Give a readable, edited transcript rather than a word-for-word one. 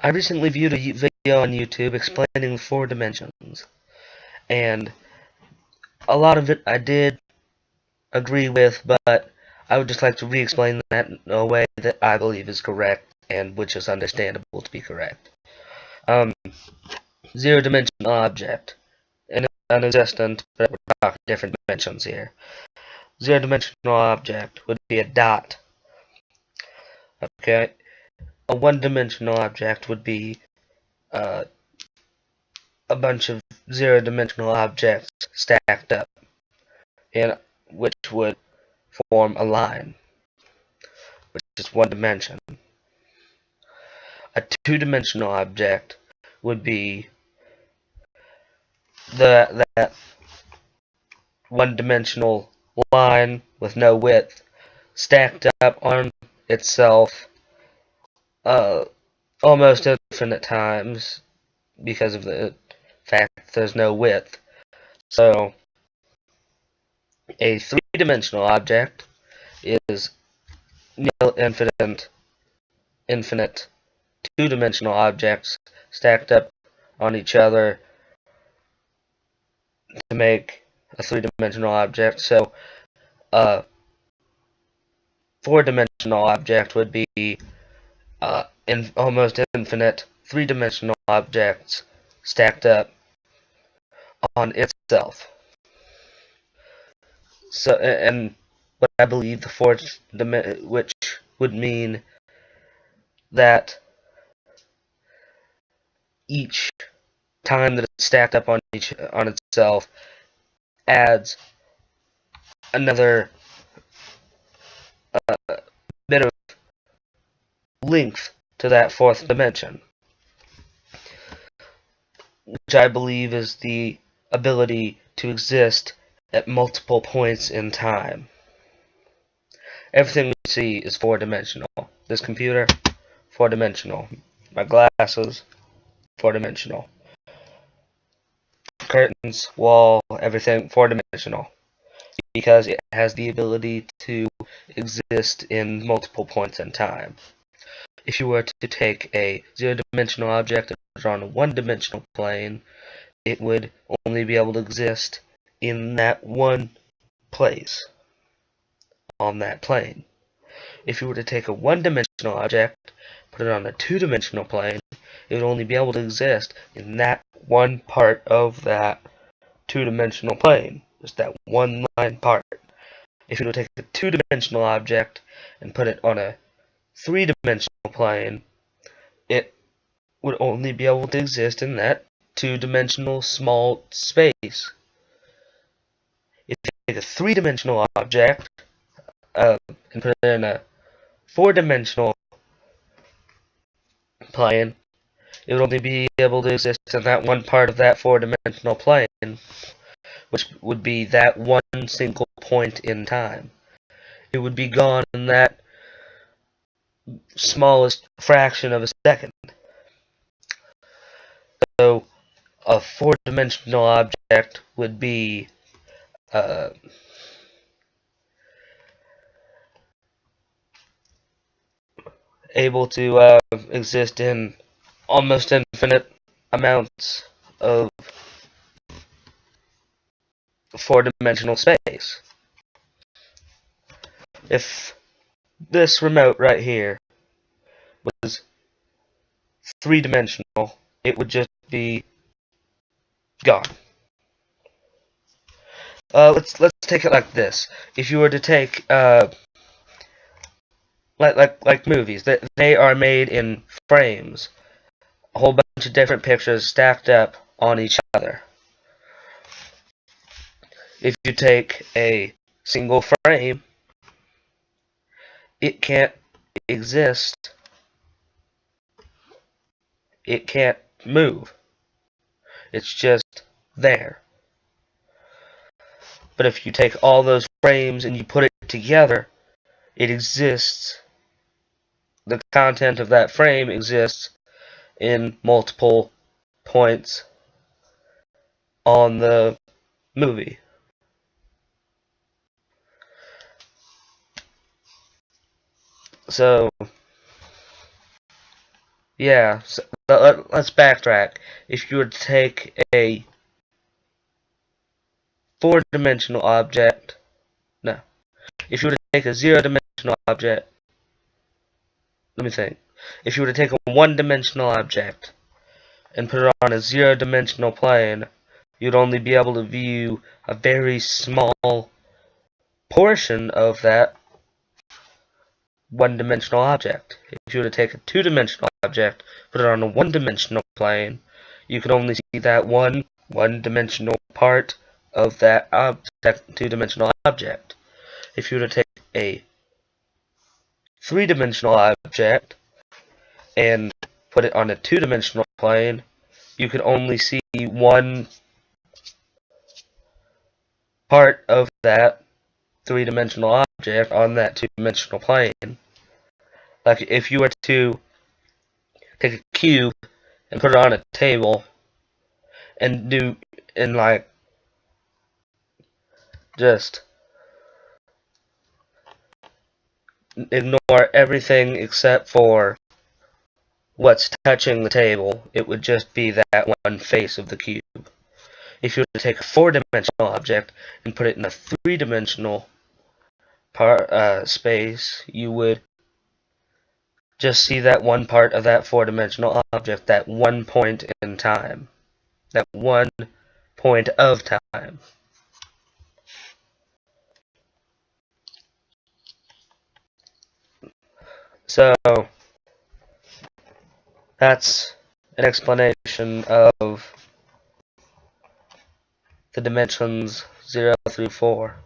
I recently viewed a video on YouTube explaining the four dimensions, and a lot of it I did agree with, but I would just like to re-explain that in a way that I believe is correct and which is understandable to be correct. Um, Zero-dimensional object, non-existent, but we're talking different dimensions here. Zero-dimensional object would be a dot. Okay, a one-dimensional object would be uh, a bunch of zero-dimensional objects stacked up, in which would form a line, which is one dimension. A two-dimensional object would be that one-dimensional line with no width stacked up on itself uh, almost infinite times because of the fact that there's no width. So a three-dimensional object is nil infinite two-dimensional objects stacked up on each other to make a three-dimensional object. So a four-dimensional object would be almost infinite three-dimensional objects stacked up on itself. So, and what I believe the fourth dimension, which would mean that each time that it's stacked up on itself adds another bit of length to that fourth dimension, which I believe is the ability to exist at multiple points in time. Everything we see is four-dimensional. This computer, four-dimensional. My glasses, four-dimensional. Curtains, wall, everything, four-dimensional. Because it has the ability to exist in multiple points in time. If you were to take a zero-dimensional object and put it on a one-dimensional plane, it would only be able to exist in that one place on that plane. If you were to take a one-dimensional object, put it on a two-dimensional plane, it would only be able to exist in that one part of that two-dimensional plane. Just that one line part. If you were to take a two-dimensional object and put it on a three-dimensional plane, it would only be able to exist in that two-dimensional small space. If you take a three-dimensional object and put it in a four-dimensional plane, it would only be able to exist in that one part of that four-dimensional plane, which would be that one single point in time. It would be gone in that smallest fraction of a second. So a four-dimensional object would be able to exist in almost infinite amounts of four-dimensional space. If this remote right here was three-dimensional, it would just be gone. Let's take it like this. If you were to take like movies, they are made in frames, a whole bunch of different pictures stacked up on each other. If you take a single frame, it can't exist. It can't move. It's just there. But if you take all those frames and you put it together, it exists. The content of that frame exists in multiple points on the movie. So Yeah, so let's backtrack. If you were to take a four-dimensional object, no. If you were to take a zero-dimensional object, let me think. If you were to take a one-dimensional object and put it on a zero-dimensional plane, you'd only be able to view a very small portion of that one-dimensional object. If you were to take a two-dimensional object, put it on a one-dimensional plane, you could only see that one-dimensional part of that two-dimensional object. If you were to take a three-dimensional object and put it on a two-dimensional plane, you could only see one part of that three-dimensional object on that two-dimensional plane. Like if you were to take a cube and put it on a table and like just ignore everything except for what's touching the table, it would just be that one face of the cube. If you were to take a four-dimensional object and put it in a three-dimensional space, you would just see that one part of that four-dimensional object, that one point in time, that one point of time. So that's an explanation of the dimensions 0 through 4.